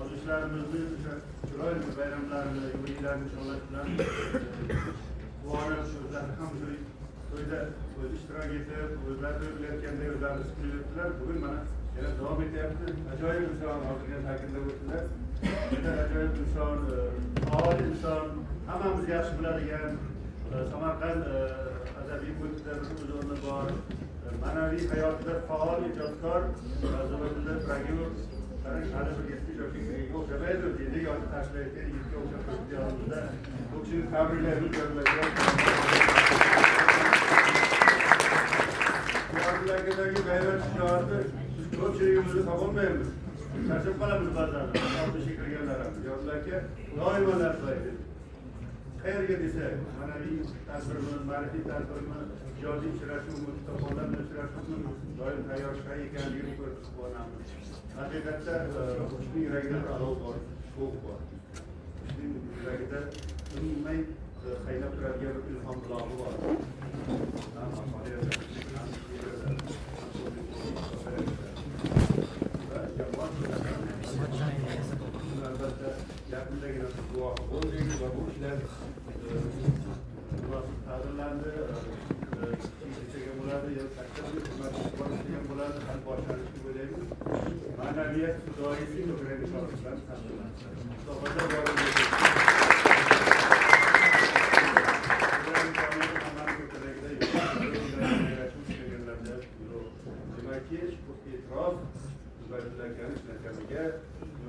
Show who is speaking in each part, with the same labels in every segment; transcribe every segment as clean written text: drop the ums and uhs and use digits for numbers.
Speaker 1: yozuvchilarimizni chiroyli bayramlarni, yubileylarni nishonlash bilan quvonib, o'zlari ham shu to'yda o'z ishtirok etib, o'zlari to'y qilayotganda o'zlarini his qilyaptilar. Bugun mana yana davom etyapti. Ajoyib inson, hozirga ta'kidlab o'tdilar. Juda ajoyib inson, faol inson, hammamiz yaxshi biladigan Samarqand adabiy muhitida o'z o'rni bor, ma'naviy hayotida faol ijodkor, Zubaydulla Ibragimov hali bir 70 yoshga o'xshamaydi, dedi yoki tashlayotgan yigitga o'xshab turibdi yonimizda. Bu kishini tabriklaymiz. Yonimdagi bayram shijoati ko'pchiligimizni topolmaymiz. Charchab qolamiz ba'zan. Oltishga kirganlarimiz. Yonimdagi doimo narsa aytadi. Qayerga desak, ma'naviy tadbirimiz, ma'rifiy tadbirimiz, ijodiy uchrashuvimiz, kitobxonlar bilan uchrashuvimiz doim tayyor ekanligini ko'rib quvonamiz. Haqiqatda uning yuragida bir olov bor, shuv bor. Uning yuragida tinmay qaynab turadigan bir ilhom bulog'i bor. Albatta yaqindagina guvohi bo'ldik va bu ishlar ta'dirlandi, kechaga bo'ladi, yo takdirga xizmat bo'ladi, hali boshlanishi bo'laymiz. Ma'naviyat fidoyisi ko'kragi shogirdlar ta'dirlandi. Demakki, bu e'tirof Zubaydullaga ishlatganiga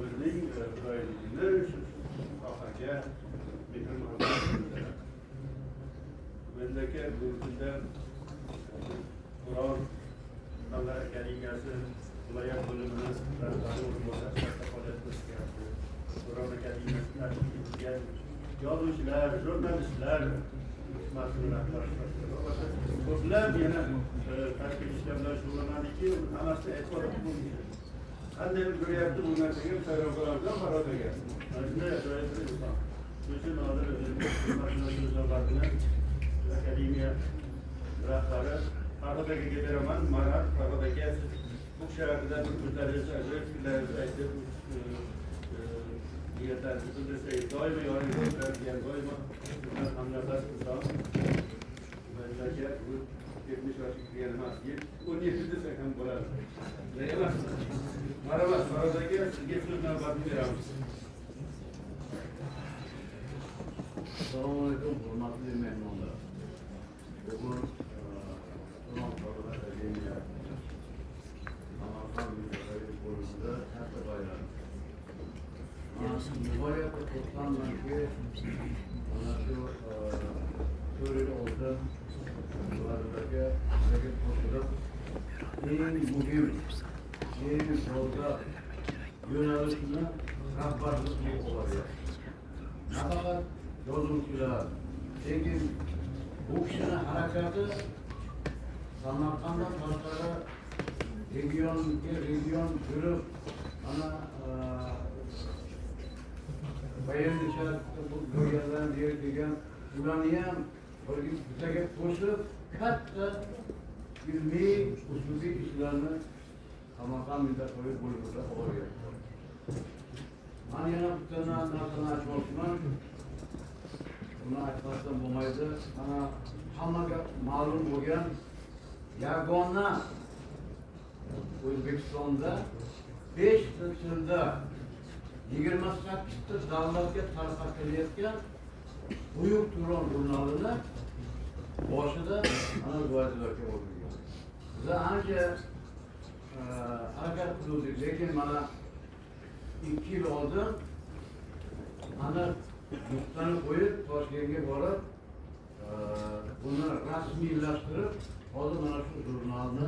Speaker 1: o'zining fidoyiligini shu sohaga mehr-muhabbat bildiradi. Mendagi bu kunda Qur'on fanlar akademiyasi viloyat bo'limini rahbari o'rinbosari faoliyat ko'rsatyapti. Qur'on akademiyasi tashkil etilgan yozuvchilar, jurnalistlar mas'ul rahbarlar ko'plab yana tashkil ishlar bilan shug'ullanadiki, hammasini e'tibor qilmoqda. Qanday ko'ryapti bu narsaga saylovlardan Farodaga. Shunday ajoyib bir inson. Shuning uchun hozir o'zimizning akademiya rahbari Farodaga beraman. Mana Farodaga bu kishi haqida bir so'zlaringizni, ajoyib fikrlaringizni aytib, niyatlaringizni bildirsangiz, doimo yoningizda turadigan, doimo hamnafas inson. Menga bu 70 yoshga kirgan emas, 17 desak ham bo'ladi. Emas. Marhamat, Farodaga sizga so'z navbatini beramiz.
Speaker 2: Assalomu alaykum, hurmatli mehmonlar. Bugun Faroda akademiya Samarqand bo'limida katta bayram. Nihoyatda xursandmanki, mana shu 4 yil oldin ularga qo'shilib eng muhim, eng to'g'ri yo'nalishni rahbarlik qilib olyapti. Nafaqat yozuvchilar, lekin bu kishini harakati Samarqanddan tashqari region yurib, ana bayoncha bo'lganlar degan ularni ham birga qo'shib katta ilmiy uslubiy ishlarni Samarqand mintaqaviy bo'limida olyapti. Men yana bitta narsani aytmoqchiman. Buni aytmasdan bo'lmaydi. Mana hammaga ma'lum bo'lgan yagona O'zbekistonda 5 tilda 28 ta davlatga tarqatilayotgan Buyuk Turon jurnalini boshida ana Zubaydullaga o'rnatilgan. Biz ancha harakat qildik, lekin mana 2 yil oldin ana nuqtani qo'yib Toshkentga borib buni rasmiylashtirib, hozir mana shu jurnalni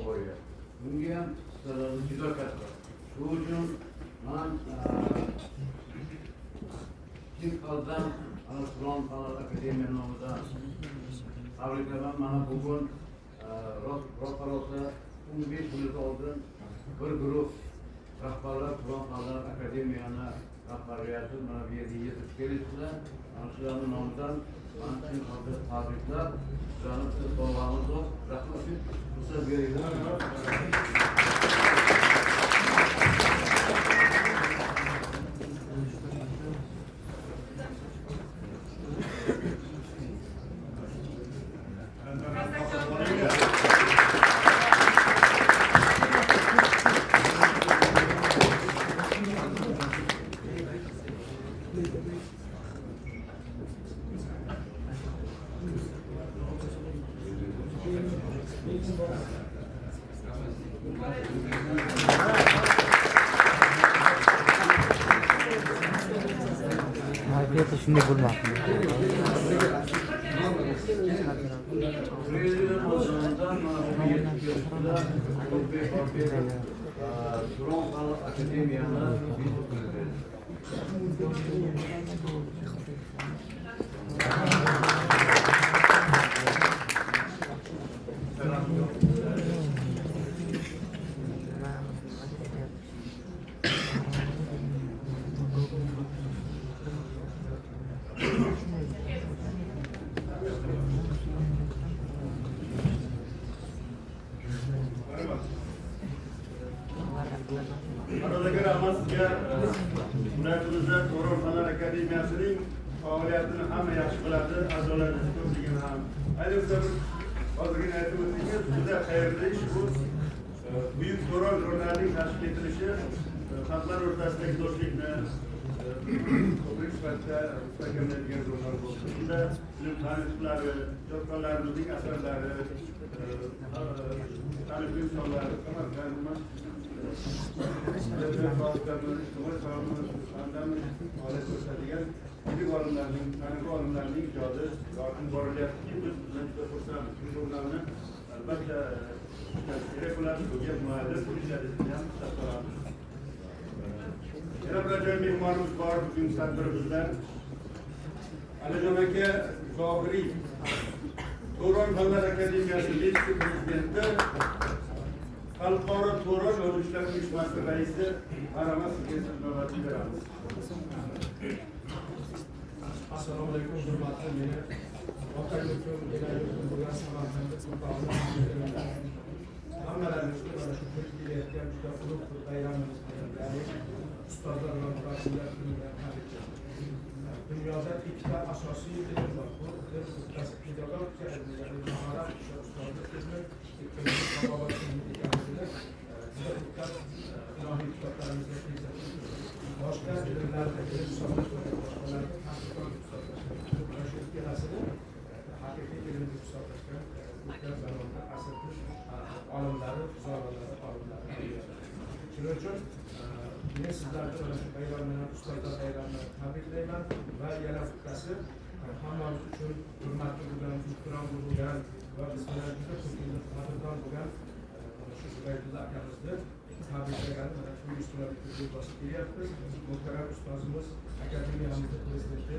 Speaker 2: olib. Bunga ham sizlarning juda katta. Shuning uchun men Chimqaldan Qur'on fanlar akademiya nomidan tabriklayman. Mana bugun rosa 15 yil oldin bir guruh rahbarlar Qur'on fanlar akademiyani rahbariyati mana bu yerga yetib kelishdilar. Shularning nomidan men Chimqaldan tabriklab, sizlarni sog'lig'ingiz bor. Rahmat. Ruxsat beringlar.
Speaker 3: shunday bo'lmoqda.
Speaker 2: Turon Fan Akademiyani buzib kirdi.
Speaker 1: Aradagi rahmat sizga viloyatimizda Turon Fanlar akademiyasining faoliyatini hamma yaxshi biladi, a'zolarimiz ko'pligini ham. Ayniqsa hozirgina aytib o'tdingiz, juda xayrli ish bu. Buyuk Turon jurnalining tashkil etilishi xalqlar o'rtasidagi do'stlikni ko'prik sifatida mustahkamlaydigan jurnal bo'ldi. Bunda ilm tanishliklari, ijodkorlarimizning asarlari, taniqli insonlar, ilk olimlarning, taniqli olimlarning ijodi yorqin borilyaptiki, biz bundan juda xursandmiz. Bu jurnalni albatta kerak bo'ladi, bo'lgan muallif ishlasini ham ishlab qolamiz. Yana bir ajoyib mehmonimiz bor bugungi tadbirimizda. Alijon aka Zohiriy, Turon Fanlar akademiyasi vitse-prezidenti, Xalqaro Turon yozuvchilar uyushmasi raisi, marhamat sizga navbatni beramiz.
Speaker 4: Assalomu alaykum, hurmatli meni otangizim, elayim bo'lgan Samarqandda hammalarimiz mana shu kelayotgan juda ulug' bayramimiz bilan ustozlar va murabbiylar bilan tabriklayman. Dunyoda ikkita asosiy ilm bor. Bu bittasi pedagogika ilmi, mahorat, ustozlik ilmi, ikkinchisi tabobat ilmi ekanligini ilohiy kitoblarimizda ko'rsatib, boshqa ilmlarda ilm hisoblash va boshqalarga tadqiqot mana shu ikkalasini haqiqiy ilm deb hisoblashgan o'tgan zamonda asrni olimlari, zolilari, olimlari. Shuning uchun men sizlarni mana shu bayram bilan ustozlar bayramini tabriklayman va yana bittasi hammamiz uchun hurmatli bo'lgan, muhtaram bo'lgan va biz bilan juda ko'p yillik qadrdon bo'lgan mana shu Zubaydulla akamizni tabriklagan mana shu uyushmalarga bosib kelyapmiz. Muhtaram ustozimiz, akademiyamizning prezidenti,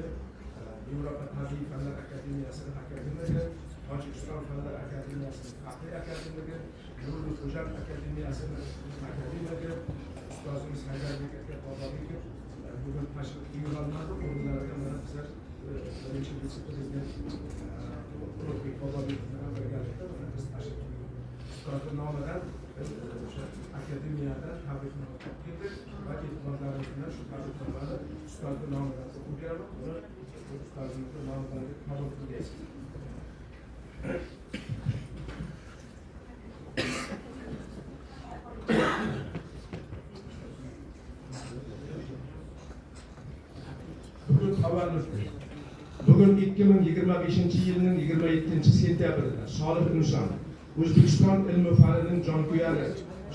Speaker 4: Yevropa tabiiy fanlar akademiyasining akademigi, Tojikiston fanlar akademiyasining faxriy akademigi, Nurli Xo'jand akademiyasining akademigi, ustozimiz Haydarbek aka Bobobekov bugun tashrif buyurganlar o'rinlariga mana bizlar birinchi vitse-prezident Ulug'bek Bobobekov bilan birgalikda mana biz tashrif buyurdik. Ustozni nomidan o'sha akademiyadan tabriknoma keldik va e'tiborlarimiz bilan shu tabriknomani ustozni nomidan o'qib beraman. Buni ustozimizni nomidan qabul qilgaysiz. Bugun 2025-yilning 27-sentyabrida Solih Inson, O'zbekiston ilmi fanining jonkuyari,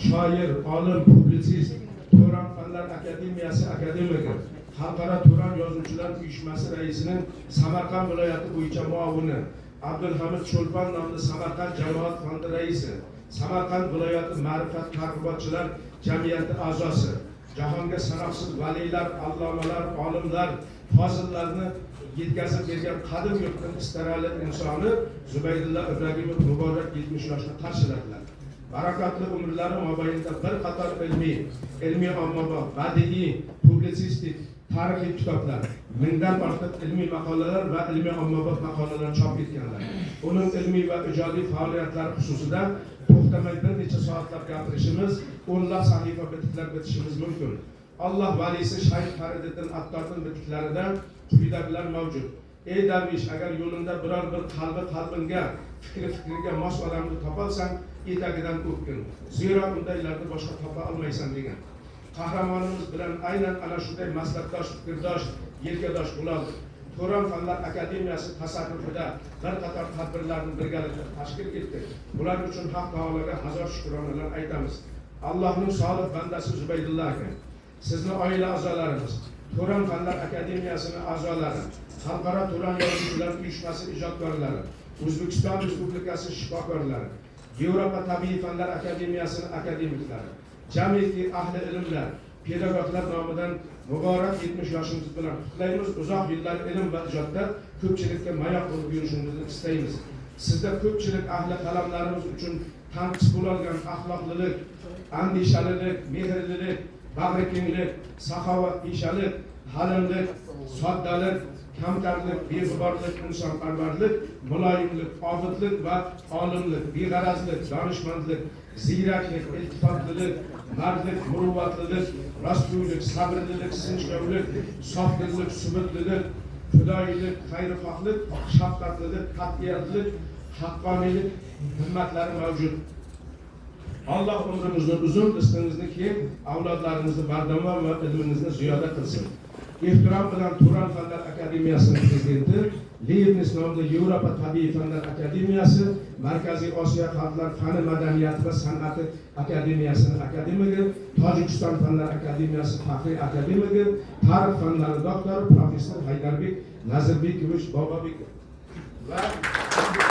Speaker 4: shoir, olim, publitsist, Turon Fanlar akademiyasi akademigi, Xalqaro Turon yozuvchilar uyushmasi raisining Samarqand viloyati bo'yicha muavini, Abdulhamid Cho'lpon nomli Samarqand jamoat fondi raisi, Samarqand viloyati ma'rifat targ'ibotchilar jamiyati a'zosi, jahonga sanoqsiz valilar, allomalar, olimlar, fozillarni yetkazib bergan qadim yurtning istarali insoni Zubaydulla Ibragimov muborak 70 yoshni qarshiladilar. Barakatli umrlari mobaynida bir qator ilmiy ommabop, badiiy, publitsistik, tarixiy kitoblar, mingdan ortiq ilmiy maqolalar va ilmiy ommabop maqolalar chop etganlar. Uning ilmiy va ijodiy faoliyatlari xususida to'xtamay bir necha soatlab gapirishimiz, o'nlab sahifa bitiklar bitishimiz mumkin. Allah valisi Shayx Fariddin Attorning bitiklaridan quyidagilar mavjud. Ey darvish, agar yo'lingda biror bir qalbinga, fikriga mos odamni topolsang, etagidan o'pgin. Zero undaylarni boshqa topa olmaysan degan. Qahramonimiz bilan aynan ana shunday maslakdosh, fikrdosh, yelkadosh bo'ladi. Turon Fanlar akademiyasi tasarrufida bir qator tadbirlarni birgalikda tashkil etdik. Bular uchun Haq taologa hazor shukronalar aytamiz. Allohning solih bandasi Zubaydulla aka, sizni oila a'zolarimiz, Turan Fanlar Akademiyasining a'zolari, Xalqaro Turan Yozuvchilar uyushmasi ijodkorlari, O'zbekiston Respublikasi shifokorlari, Yevropa tabiiy fanlar akademiyasining akademiklari, jamiki ahli ilmlar, pedagoglar nomidan muborak 70 yoshingiz bilan qutlaymiz. Uzoq yillar ilm va ijodda ko'pchilikka mayoq bo'lib yurishingizni istaymiz. Sizda ko'pchilik ahli qalamlarimiz uchun tanqis bo'lgan axloqlilik, andishalilik, mehrlilik, bag'rikenglik, saxovatpeshalik, halimlik, soddalik, kamtarlik, beg'uborlik, insonparvarlik, muloyimlik, obidlik va olimlik, beg'arazlik, donishmandlik, ziyraklik, iltifotlilik, mardlik, muruvvatlilik, rostgo'ylik, sabrlilik, sinchkovlik, sofdillik, subutlilik, fidoyilik, xayrixohlik, shafqatlilik, qat'iyatlik, haqqoniylik himmatlari mavjud. Allah umrimizni uzun, rizqingizni keng, avlodlaringizni bardavom va ilmingizni ziyoda qilsin. Ehtirom bilan Turan Fanlar Akademiyasining prezidenti, Leibniz nomida Yevropa tabiiy fanlar akademiyasi, Markaziy Osiyo xalqlar fani, madaniyati va san'ati akademiyasining akademigi, Tojikiston Fanlar Akademiyasi faxriy akademigi, tarix fanlari doktori professor Haydarbek Nazirbekovich Bobobekov va